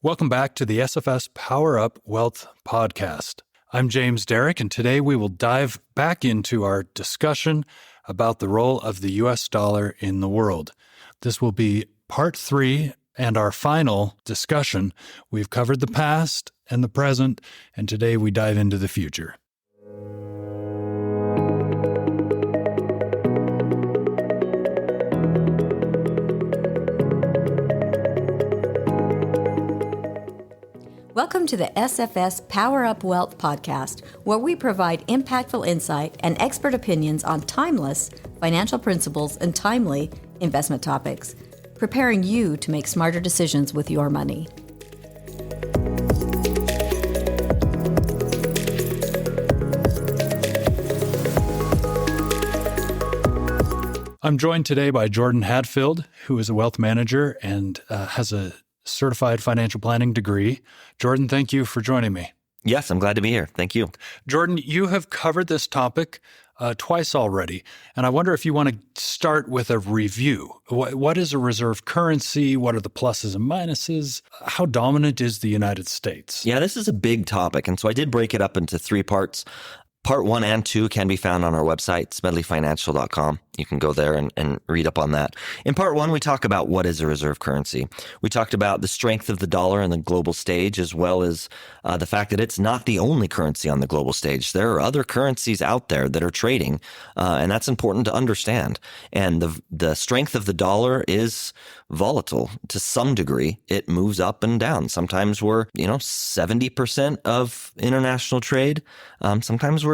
Welcome back to the SFS Power Up Wealth Podcast. I'm James Derrick, and today we will dive back into our discussion about the role of the U.S. dollar in the world. This will be part 3 and our final discussion. We've covered the past and the present, and today we dive into the future. Welcome to the SFS Power Up Wealth Podcast, where we provide impactful insight and expert opinions on timeless financial principles and timely investment topics, preparing you to make smarter decisions with your money. I'm joined today by Jordan Hadfield, who is a wealth manager and has a certified financial planning degree. Jordan, thank you for joining me. Yes, I'm glad to be here. Thank you. Jordan, you have covered this topic twice already, and I wonder if you want to start with a review. What is a reserve currency? What are the pluses and minuses? How dominant is the United States? Yeah, this is a big topic, and so I did break it up into 3 parts. Part 1 and 2 can be found on our website, smedleyfinancial.com. You can go there and read up on that. In part 1, we talk about what is a reserve currency. We talked about the strength of the dollar on the global stage, as well as the fact that it's not the only currency on the global stage. There are other currencies out there that are trading, and that's important to understand. And the strength of the dollar is volatile to some degree. It moves up and down. Sometimes we're, 70% of international trade. Sometimes we're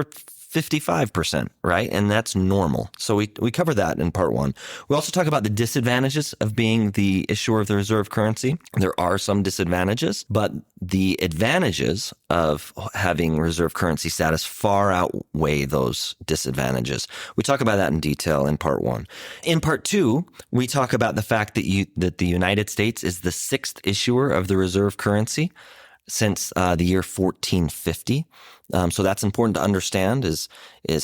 55%, right? And that's normal. So we cover that in part 1. We also talk about the disadvantages of being the issuer of the reserve currency. There are some disadvantages, but the advantages of having reserve currency status far outweigh those disadvantages. We talk about that in detail in part 1. In part 2, we talk about the fact that the United States is the 6th issuer of the reserve currency since the year 1450. So that's important to understand is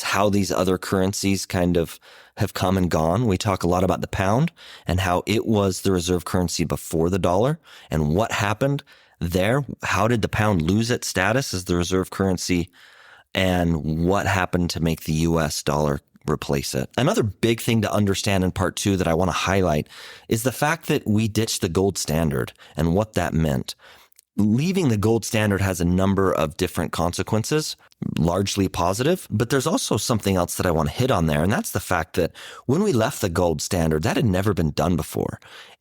how these other currencies kind of have come and gone. We talk a lot about the pound and how it was the reserve currency before the dollar and what happened there. How did the pound lose its status as the reserve currency and what happened to make the US dollar replace it? Another big thing to understand in part 2 that I want to highlight is the fact that we ditched the gold standard and what that meant. Leaving the gold standard has a number of different consequences, largely positive, but there's also something else that I want to hit on there, and that's the fact that when we left the gold standard, that had never been done before.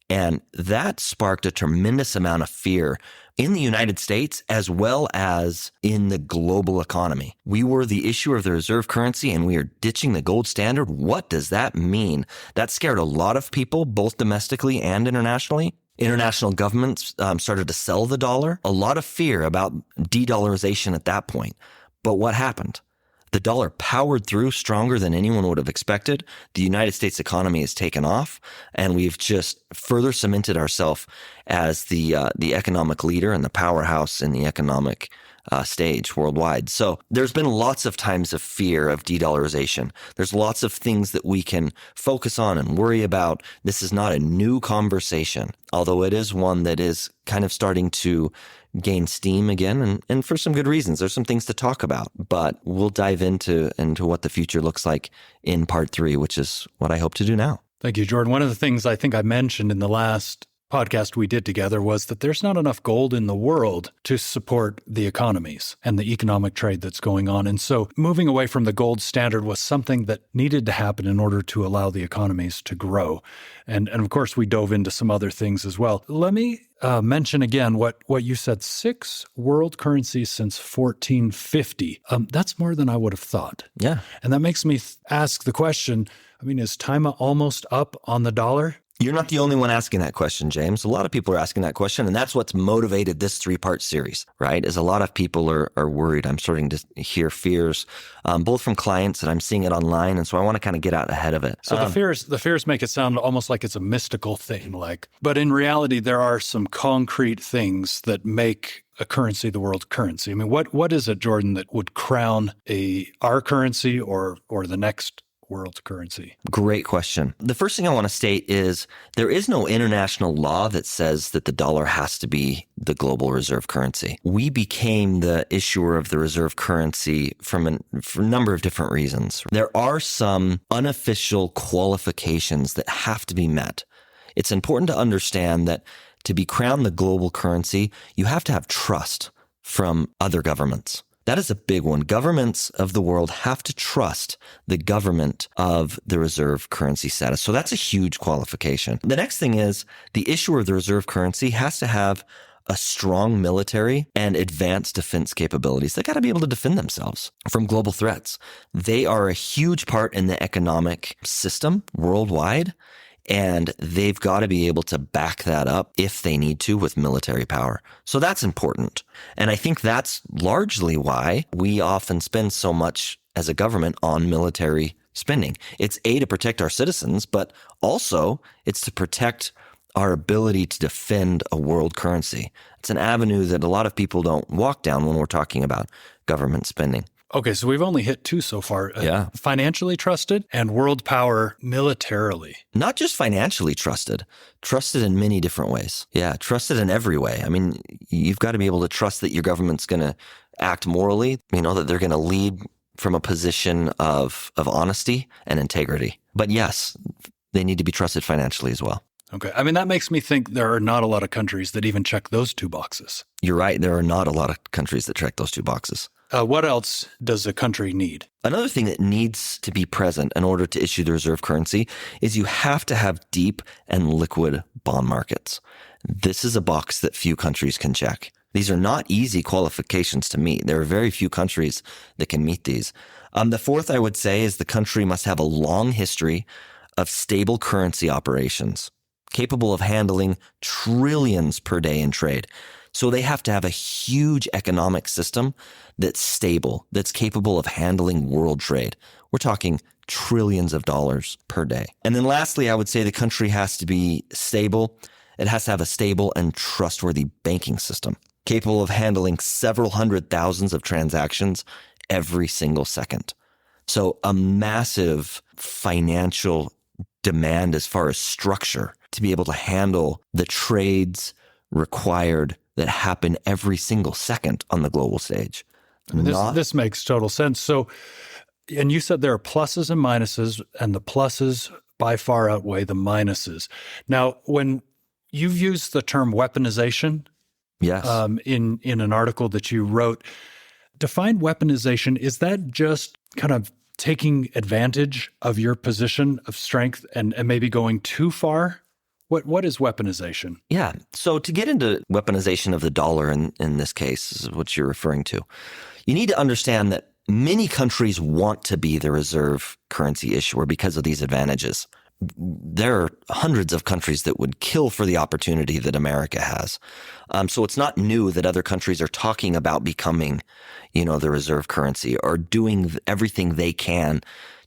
And that sparked a tremendous amount of fear in the United States as well as in the global economy. We were the issuer of the reserve currency and we are ditching the gold standard. What does that mean? That scared a lot of people, both domestically and internationally. International governments started to sell the dollar. A lot of fear about de-dollarization at that point. But what happened? The dollar powered through stronger than anyone would have expected. The United States economy has taken off, and we've just further cemented ourselves as the economic leader and the powerhouse in the economic stage worldwide. So there's been lots of times of fear of de-dollarization. There's lots of things that we can focus on and worry about. This is not a new conversation, although it is one that is kind of starting to gain steam again, and for some good reasons. There's some things to talk about, but we'll dive into what the future looks like in part 3, which is what I hope to do now. Thank you, Jordan. One of the things I think I mentioned in the last podcast we did together was that there's not enough gold in the world to support the economies and the economic trade that's going on. And so moving away from the gold standard was something that needed to happen in order to allow the economies to grow. And of course, we dove into some other things as well. Let me mention again what you said, 6 world currencies since 1450. That's more than I would have thought. Yeah. And that makes me ask the question, is time almost up on the dollar? You're not the only one asking that question, James. A lot of people are asking that question, and that's what's motivated this 3-part series, right? Is a lot of people are worried. I'm starting to hear fears, both from clients and I'm seeing it online, and so I want to kind of get out ahead of it. So the fears make it sound almost like it's a mystical thing, but in reality, there are some concrete things that make a currency the world currency. What is it, Jordan, that would crown our currency or the next world currency? Great question. The first thing I want to state is there is no international law that says that the dollar has to be the global reserve currency. We became the issuer of the reserve currency for a number of different reasons. There are some unofficial qualifications that have to be met. It's important to understand that to be crowned the global currency, you have to have trust from other governments. That is a big one. Governments of the world have to trust the government of the reserve currency status. So that's a huge qualification. The next thing is the issuer of the reserve currency has to have a strong military and advanced defense capabilities. They got to be able to defend themselves from global threats. They are a huge part in the economic system worldwide, and they've got to be able to back that up if they need to with military power. So that's important. And I think that's largely why we often spend so much as a government on military spending. It's to protect our citizens, but also it's to protect our ability to defend a world currency. It's an avenue that a lot of people don't walk down when we're talking about government spending. Okay, so we've only hit two so far. Yeah. Financially trusted and world power militarily. Not just financially trusted in many different ways. Yeah, trusted in every way. I mean, you've got to be able to trust that your government's going to act morally, that they're going to lead from a position of honesty and integrity. But yes, they need to be trusted financially as well. Okay. I mean, that makes me think there are not a lot of countries that even check those two boxes. You're right. There are not a lot of countries that check those two boxes. What else does a country need? Another thing that needs to be present in order to issue the reserve currency is you have to have deep and liquid bond markets. This is a box that few countries can check. These are not easy qualifications to meet. There are very few countries that can meet these. The fourth, I would say, is the country must have a long history of stable currency operations, capable of handling trillions per day in trade. So they have to have a huge economic system that's stable, that's capable of handling world trade. We're talking trillions of dollars per day. And then lastly, I would say the country has to be stable. It has to have a stable and trustworthy banking system, capable of handling several hundred thousands of transactions every single second. So a massive financial demand as far as structure to be able to handle the trades required that happen every single second on the global stage. I mean, this makes total sense. So, and you said there are pluses and minuses, and the pluses by far outweigh the minuses. Now, when you've used the term weaponization, yes, in an article that you wrote, define weaponization. Is that just kind of taking advantage of your position of strength and maybe going too far? What is weaponization? Yeah. So to get into weaponization of the dollar in this case is what you're referring to. You need to understand that many countries want to be the reserve currency issuer because of these advantages. There are hundreds of countries that would kill for the opportunity that America has. So it's not new that other countries are talking about becoming, the reserve currency or doing everything they can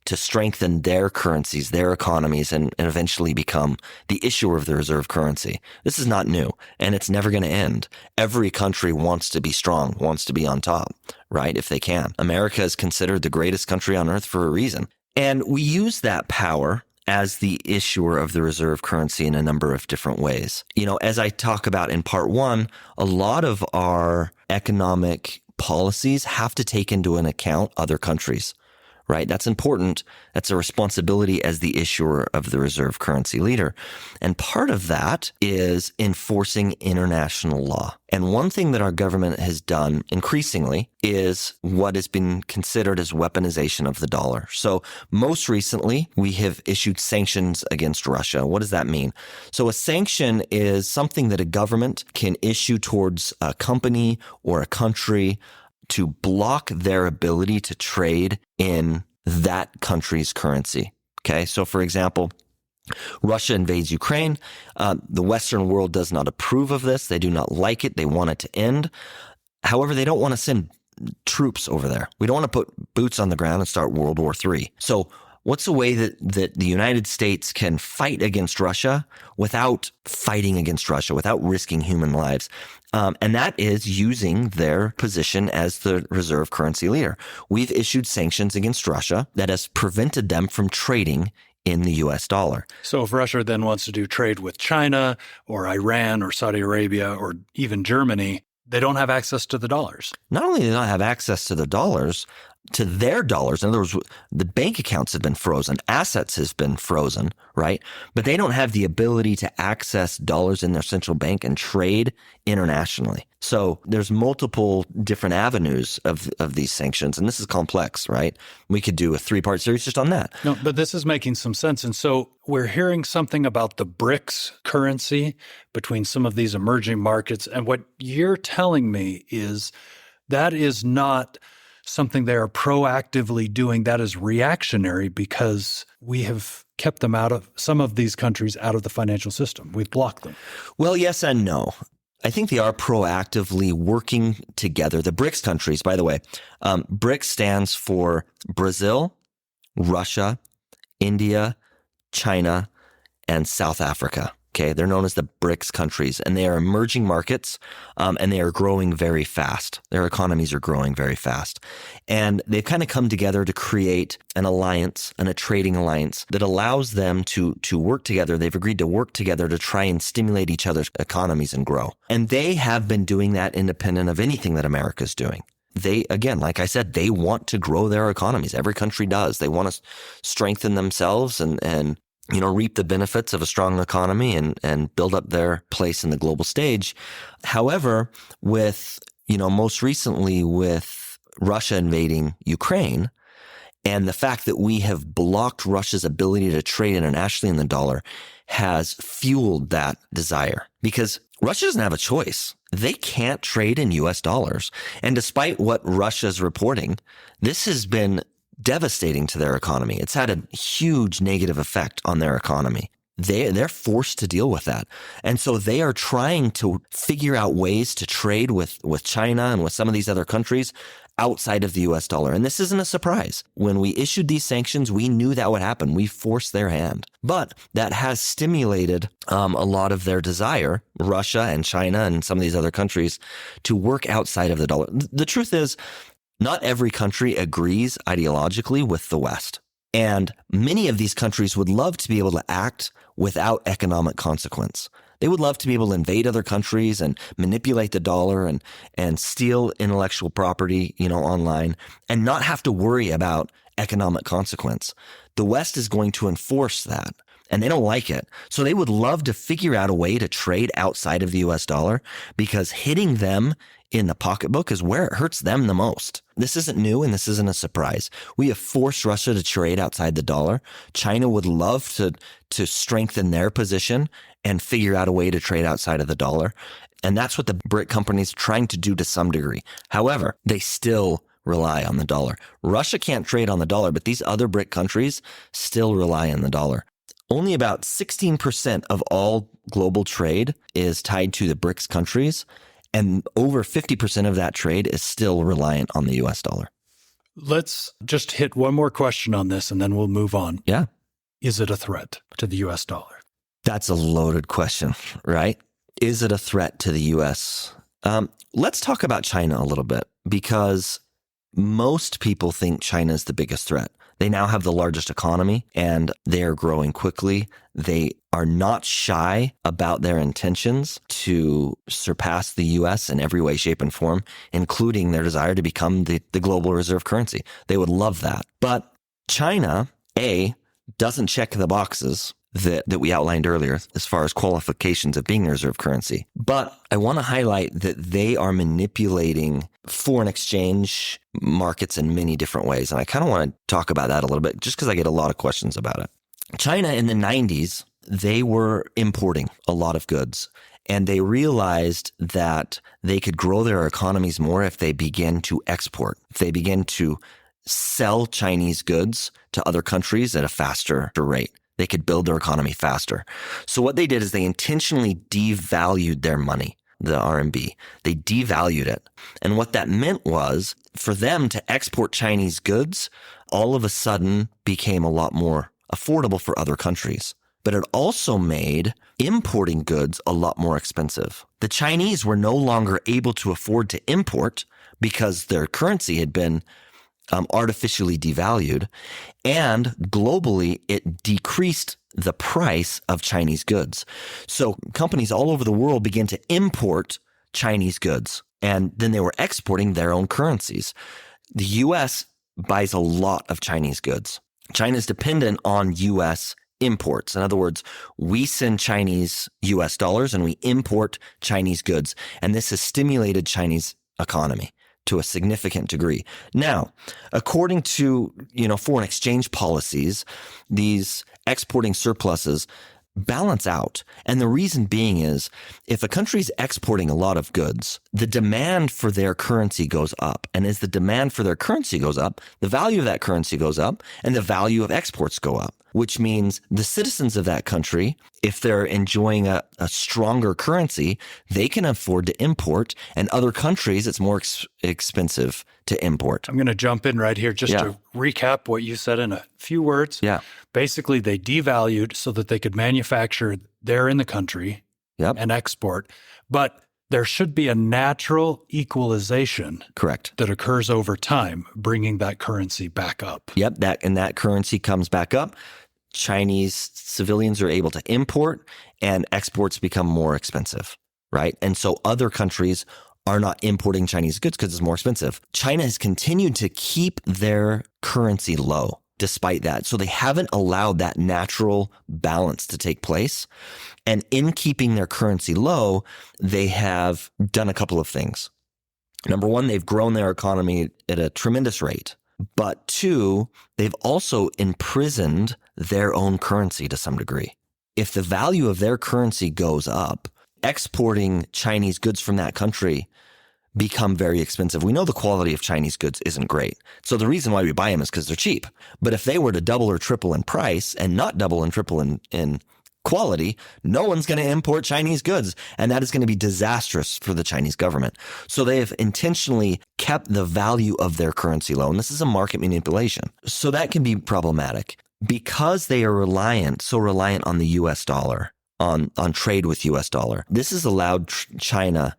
to strengthen their currencies, their economies, and eventually become the issuer of the reserve currency. This is not new, and it's never going to end. Every country wants to be strong, wants to be on top, right, if they can. America is considered the greatest country on earth for a reason. And we use that power as the issuer of the reserve currency in a number of different ways. As I talk about in part one, a lot of our economic policies have to take into account other countries. Right? That's important. That's a responsibility as the issuer of the reserve currency leader. And part of that is enforcing international law. And one thing that our government has done increasingly is what has been considered as weaponization of the dollar. So most recently, we have issued sanctions against Russia. What does that mean? So a sanction is something that a government can issue towards a company or a country to block their ability to trade in that country's currency. Okay, so for example, Russia invades Ukraine. The Western world does not approve of this. They do not like it. They want it to end. However, they don't want to send troops over there. We don't want to put boots on the ground and start World War III. So What's a way that the United States can fight against Russia without fighting against Russia, without risking human lives? And that is using their position as the reserve currency leader. We've issued sanctions against Russia that has prevented them from trading in the US dollar. So if Russia then wants to do trade with China or Iran or Saudi Arabia or even Germany, they don't have access to the dollars. Not only do they not have access to the dollars, to their dollars. In other words, the bank accounts have been frozen, assets have been frozen, right? But they don't have the ability to access dollars in their central bank and trade internationally. So there's multiple different avenues of these sanctions, and this is complex, right? We could do a 3-part series just on that. No, but this is making some sense. And so we're hearing something about the BRICS currency between some of these emerging markets. And what you're telling me is that is not something they are proactively doing. That is reactionary because we have kept them out of some of these countries out of the financial system. We've blocked them. Well, yes and no. I think they are proactively working together. The BRICS countries, by the way, BRICS stands for Brazil, Russia, India, China, and South Africa. Okay, they're known as the BRICS countries, and they are emerging markets, and they are growing very fast. Their economies are growing very fast. And they've kind of come together to create an alliance and a trading alliance that allows them to work together. They've agreed to work together to try and stimulate each other's economies and grow. And they have been doing that independent of anything that America's doing. They, again, like I said, they want to grow their economies. Every country does. They want to strengthen themselves and reap the benefits of a strong economy and build up their place in the global stage. However, with, most recently with Russia invading Ukraine and the fact that we have blocked Russia's ability to trade internationally in the dollar has fueled that desire because Russia doesn't have a choice. They can't trade in US dollars. And despite what Russia's reporting, this has been devastating to their economy. It's had a huge negative effect on their economy. They're forced to deal with that. And so they are trying to figure out ways to trade with China and with some of these other countries outside of the US dollar. And this isn't a surprise. When we issued these sanctions, we knew that would happen. We forced their hand. But that has stimulated a lot of their desire, Russia and China and some of these other countries, to work outside of the dollar. The truth is, not every country agrees ideologically with the West. And many of these countries would love to be able to act without economic consequence. They would love to be able to invade other countries and manipulate the dollar and steal intellectual property, online and not have to worry about economic consequence. The West is going to enforce that. And they don't like it. So they would love to figure out a way to trade outside of the US dollar because hitting them in the pocketbook is where it hurts them the most. This isn't new and this isn't a surprise. We have forced Russia to trade outside the dollar. China would love to strengthen their position and figure out a way to trade outside of the dollar. And that's what the BRIC companies are trying to do to some degree. However, they still rely on the dollar. Russia can't trade on the dollar, but these other BRIC countries still rely on the dollar. Only about 16% of all global trade is tied to the BRICS countries, and over 50% of that trade is still reliant on the US dollar. Let's just hit one more question on this, and then we'll move on. Yeah. Is it a threat to the US dollar? That's a loaded question, right? Is it a threat to the US? Let's talk about China a little bit, because most people think China is the biggest threat. They now have the largest economy and they are growing quickly. They are not shy about their intentions to surpass the US in every way, shape, and form, including their desire to become the global reserve currency. They would love that. But China, doesn't check the boxes that we outlined earlier as far as qualifications of being a reserve currency. But I want to highlight that they are manipulating foreign exchange markets in many different ways. And I kind of want to talk about that a little bit just because I get a lot of questions about it. China in the 90s, they were importing a lot of goods. And they realized that they could grow their economies more if they began to export, if they began to sell Chinese goods to other countries at a faster rate. They could build their economy faster. So what they did is they intentionally devalued their money, the RMB. They devalued it. And what that meant was for them to export Chinese goods all of a sudden became a lot more affordable for other countries. But it also made importing goods a lot more expensive. The Chinese were no longer able to afford to import because their currency had been artificially devalued, and globally it decreased the price of Chinese goods. So companies all over the world began to import Chinese goods, and then they were exporting their own currencies. The U.S. buys a lot of Chinese goods. China is dependent on U.S. imports. In other words, we send Chinese U.S. dollars and we import Chinese goods, and this has stimulated Chinese economy to a significant degree. Now, according to, foreign exchange policies, these exporting surpluses balance out. And the reason being is if a country's exporting a lot of goods, the demand for their currency goes up. And as the demand for their currency goes up, the value of that currency goes up and the value of exports go up, which means the citizens of that country, if they're enjoying a stronger currency, they can afford to import, and other countries, it's more expensive to import. I'm going to jump in right here just to recap what you said in a few words. Yeah. Basically, they devalued so that they could manufacture there in the country and export. But there should be a natural equalization. Correct. That occurs over time, bringing that currency back up. Yep. That currency comes back up. Chinese civilians are able to import and exports become more expensive, right? And so other countries are not importing Chinese goods because it's more expensive. China has continued to keep their currency low despite that. So they haven't allowed that natural balance to take place. And in keeping their currency low, they have done a couple of things. Number one, they've grown their economy at a tremendous rate. But two, they've also imprisoned their own currency to some degree. If the value of their currency goes up, exporting Chinese goods from that country become very expensive. We know the quality of Chinese goods isn't great. So the reason why we buy them is because they're cheap. But if they were to double or triple in price and not double and triple in quality, no one's going to import Chinese goods. And that is going to be disastrous for the Chinese government. So they have intentionally kept the value of their currency low. And this is a market manipulation. So that can be problematic because they are so reliant on the US dollar, on trade with US dollar. This has allowed China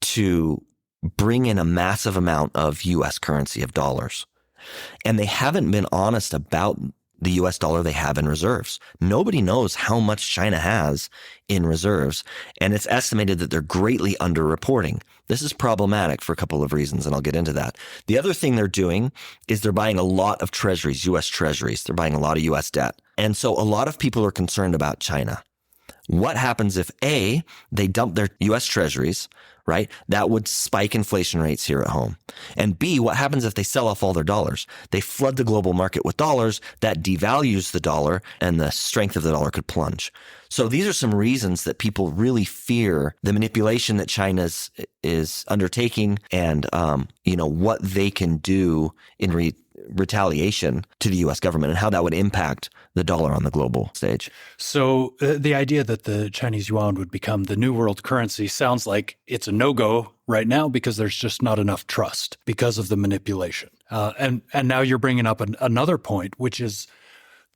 to bring in a massive amount of US currency, of dollars. And they haven't been honest about the US dollar they have in reserves. Nobody knows how much China has in reserves, and it's estimated that they're greatly underreporting. This is problematic for a couple of reasons, and I'll get into that. The other thing they're doing is they're buying a lot of treasuries, US treasuries. They're buying a lot of US debt. And so a lot of people are concerned about China. What happens if A, they dump their US treasuries, right? That would spike inflation rates here at home. And B, what happens if they sell off all their dollars? They flood the global market with dollars, that devalues the dollar, and the strength of the dollar could plunge. So these are some reasons that people really fear the manipulation that China is undertaking and, what they can do in retaliation to the U.S. government and how that would impact the dollar on the global stage. So the idea that the Chinese yuan would become the new world currency sounds like it's a no-go right now because there's just not enough trust because of the manipulation. And now you're bringing up another point, which is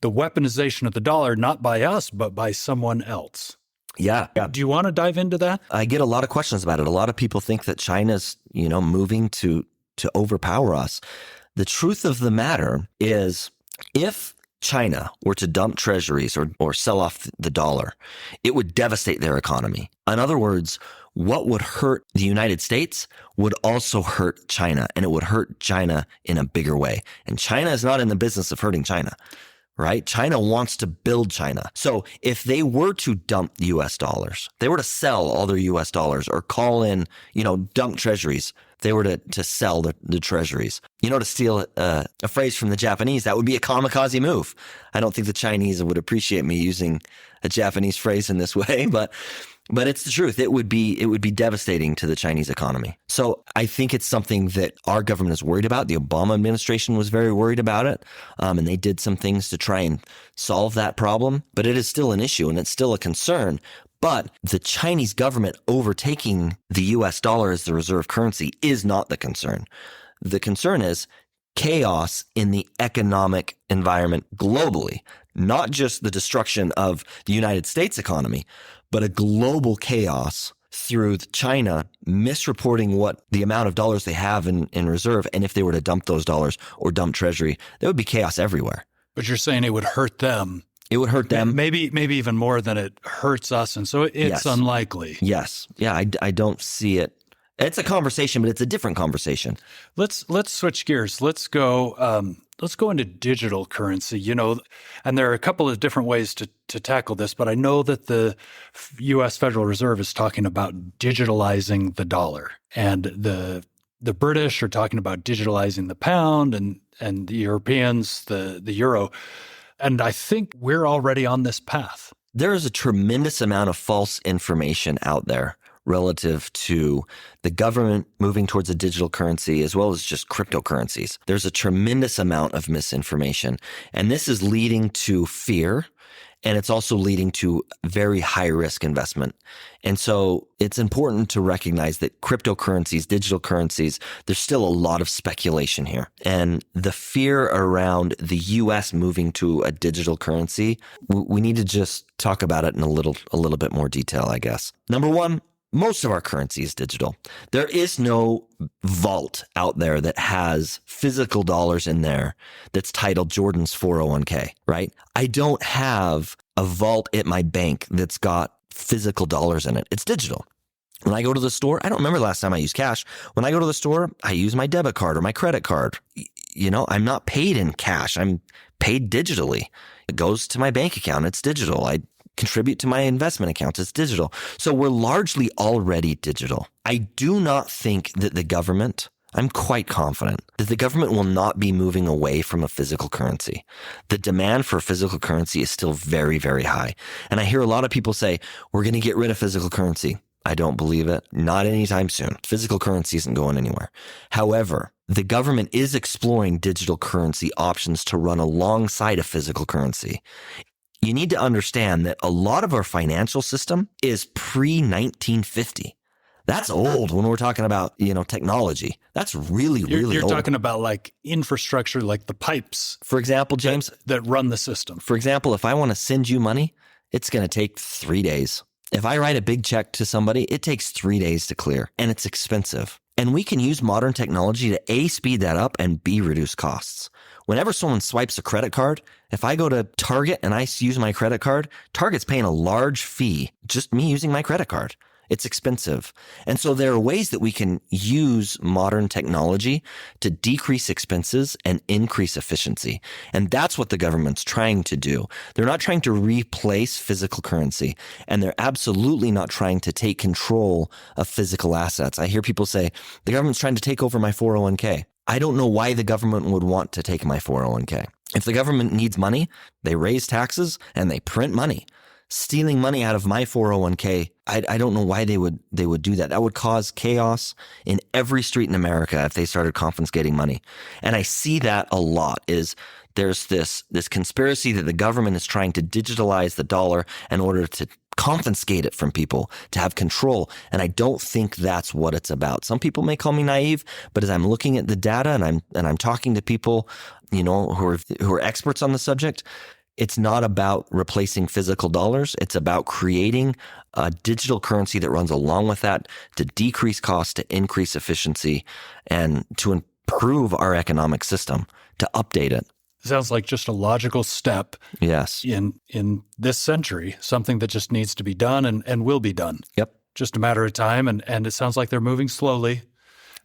the weaponization of the dollar, not by us, but by someone else. Yeah. Do you want to dive into that? I get a lot of questions about it. A lot of people think that China's, moving to overpower us. The truth of the matter is if China were to dump treasuries or sell off the dollar, it would devastate their economy. In other words, what would hurt the United States would also hurt China, and it would hurt China in a bigger way. And China is not in the business of hurting China, right? China wants to build China. So if they were to dump US dollars, they were to sell all their US dollars or call in, dump treasuries, they were to sell the treasuries. To steal a phrase from the Japanese, that would be a kamikaze move. I don't think the Chinese would appreciate me using a Japanese phrase in this way, but it's the truth. It would be devastating to the Chinese economy. So I think it's something that our government is worried about. The Obama administration was very worried about it, and they did some things to try and solve that problem. But it is still an issue, and it's still a concern. But the Chinese government overtaking the US dollar as the reserve currency is not the concern. The concern is chaos in the economic environment globally, not just the destruction of the United States economy, but a global chaos through China misreporting what the amount of dollars they have in reserve. And if they were to dump those dollars or dump treasury, there would be chaos everywhere. But you're saying it would hurt them. It would hurt them. Maybe even more than it hurts us. And so it's Yes. unlikely. Yes. Yeah, I don't see it. It's a conversation, but it's a different conversation. Let's switch gears. Let's go into digital currency, and there are a couple of different ways to tackle this, but I know that the U.S. Federal Reserve is talking about digitalizing the dollar, and the British are talking about digitalizing the pound, and the Europeans, the euro. And I think we're already on this path. There is a tremendous amount of false information out there relative to the government moving towards a digital currency as well as just cryptocurrencies. There's a tremendous amount of misinformation, and this is leading to fear, and it's also leading to very high risk investment. And so it's important to recognize that cryptocurrencies, digital currencies, there's still a lot of speculation here. And the fear around the US moving to a digital currency, we need to just talk about it in a little bit more detail, I guess. Number one, most of our currency is digital. There is no vault out there that has physical dollars in there that's titled Jordan's 401k, right? I don't have a vault at my bank that's got physical dollars in it. It's digital. When I go to the store, I don't remember the last time I used cash. When I go to the store, I use my debit card or my credit card. I'm not paid in cash. I'm paid digitally. It goes to my bank account. It's digital. I contribute to my investment accounts. It's digital. So we're largely already digital. I do not think that the government, I'm quite confident that the government will not be moving away from a physical currency. The demand for physical currency is still very, very high. And I hear a lot of people say, we're going to get rid of physical currency. I don't believe it. Not anytime soon. Physical currency isn't going anywhere. However, the government is exploring digital currency options to run alongside a physical currency. You need to understand that a lot of our financial system is pre-1950. That's old when we're talking about, technology. That's really old. You're talking about like infrastructure, like the pipes. For example, James, that run the system. For example, if I want to send you money, it's going to take 3 days. If I write a big check to somebody, it takes 3 days to clear, and it's expensive. And we can use modern technology to A, speed that up, and B, reduce costs. Whenever someone swipes a credit card, if I go to Target and I use my credit card, Target's paying a large fee, just me using my credit card. It's expensive. And so there are ways that we can use modern technology to decrease expenses and increase efficiency. And that's what the government's trying to do. They're not trying to replace physical currency, and they're absolutely not trying to take control of physical assets. I hear people say, the government's trying to take over my 401k. I don't know why the government would want to take my 401k. If the government needs money, they raise taxes and they print money. Stealing money out of my 401k, I don't know why they would do that. That would cause chaos in every street in America if they started confiscating money. And I see that a lot is there's this conspiracy that the government is trying to digitalize the dollar in order to confiscate it from people, to have control. And I don't think that's what it's about. Some people may call me naive, but as I'm looking at the data and I'm talking to people, who are experts on the subject, it's not about replacing physical dollars. It's about creating a digital currency that runs along with that to decrease costs, to increase efficiency, and to improve our economic system, to update it. Sounds like just a logical step. Yes. In this century, something that just needs to be done and will be done. Yep. Just a matter of time. And it sounds like they're moving slowly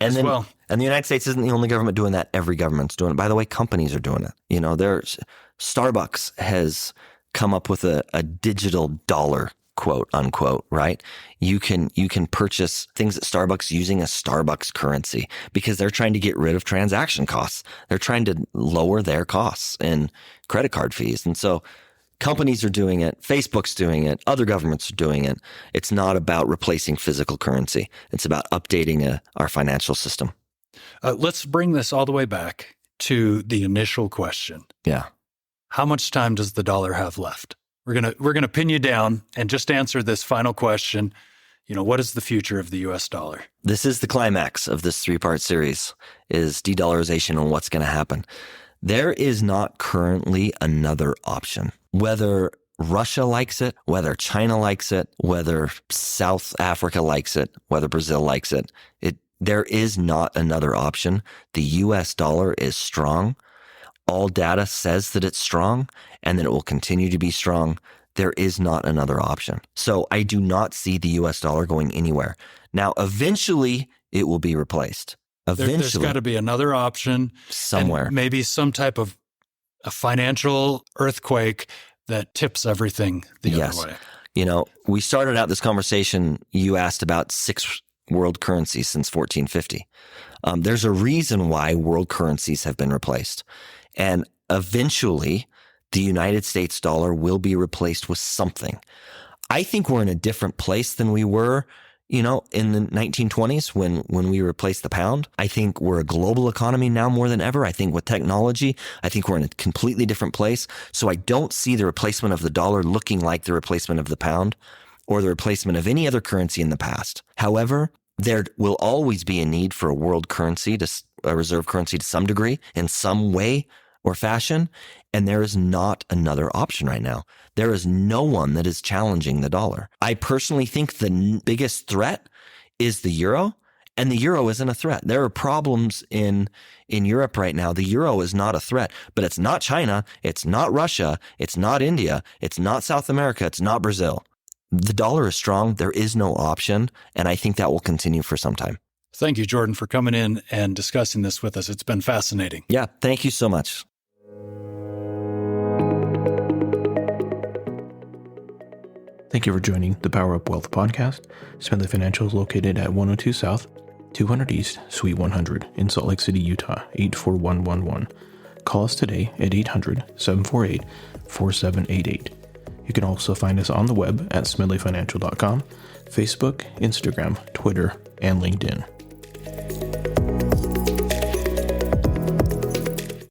as well. And the United States isn't the only government doing that. Every government's doing it. By the way, companies are doing it. There's Starbucks has come up with a digital dollar, quote unquote, right? You can purchase things at Starbucks using a Starbucks currency because they're trying to get rid of transaction costs. They're trying to lower their costs and credit card fees. And so companies are doing it. Facebook's doing it. Other governments are doing it. It's not about replacing physical currency. It's about updating our financial system. Let's bring this all the way back to the initial question. Yeah. How much time does the dollar have left? We're gonna pin you down and just answer this final question. what is the future of the US dollar? This is the climax of this 3-part series, is de-dollarization and what's going to happen. There is not currently another option. Whether Russia likes it, whether China likes it, whether South Africa likes it, whether Brazil likes it, there is not another option. The US dollar is strong. All data says that it's strong and that it will continue to be strong. There is not another option. So I do not see the US dollar going anywhere. Now, eventually it will be replaced. There's got to be another option somewhere. And maybe some type of a financial earthquake that tips everything the other way. We started out this conversation, you asked about 6 world currencies since 1450. There's a reason why world currencies have been replaced. And eventually, the United States dollar will be replaced with something. I think we're in a different place than we were, in the 1920s when we replaced the pound. I think we're a global economy now more than ever. I think with technology, I think we're in a completely different place. So I don't see the replacement of the dollar looking like the replacement of the pound or the replacement of any other currency in the past. However, there will always be a need for a world currency, a reserve currency to some degree, in some way or fashion. And there is not another option right now. There is no one that is challenging the dollar. I personally think the biggest threat is the euro, and the euro isn't a threat. There are problems in Europe right now. The euro is not a threat, but it's not China. It's not Russia. It's not India. It's not South America. It's not Brazil. The dollar is strong. There is no option. And I think that will continue for some time. Thank you, Jordan, for coming in and discussing this with us. It's been fascinating. Yeah. Thank you so much. Thank you for joining the Power Up Wealth podcast. Smedley Financial is located at 102 South, 200 East, Suite 100 in Salt Lake City, Utah, 84111. Call us today at 800-748-4788. You can also find us on the web at smedleyfinancial.com, Facebook, Instagram, Twitter, and LinkedIn.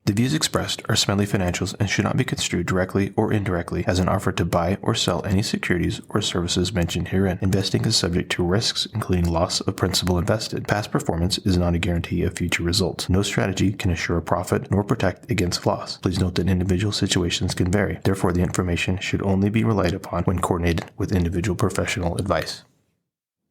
The views expressed are Smedley Financial's and should not be construed directly or indirectly as an offer to buy or sell any securities or services mentioned herein. Investing is subject to risks, including loss of principal invested. Past performance is not a guarantee of future results. No strategy can assure a profit nor protect against loss. Please note that individual situations can vary. Therefore, the information should only be relied upon when coordinated with individual professional advice.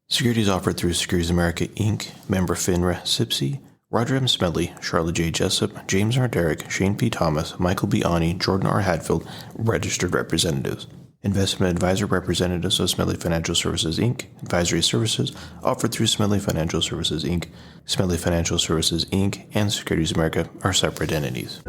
Securities offered through Securities America Inc., member FINRA, SIPC, Roger M. Smedley, Charlotte J. Jessup, James R. Derrick, Shane P. Thomas, Michael B. Ani, Jordan R. Hadfield, registered representatives. Investment advisor representatives of Smedley Financial Services, Inc. Advisory services offered through Smedley Financial Services, Inc. Smedley Financial Services, Inc. and Securities America are separate entities.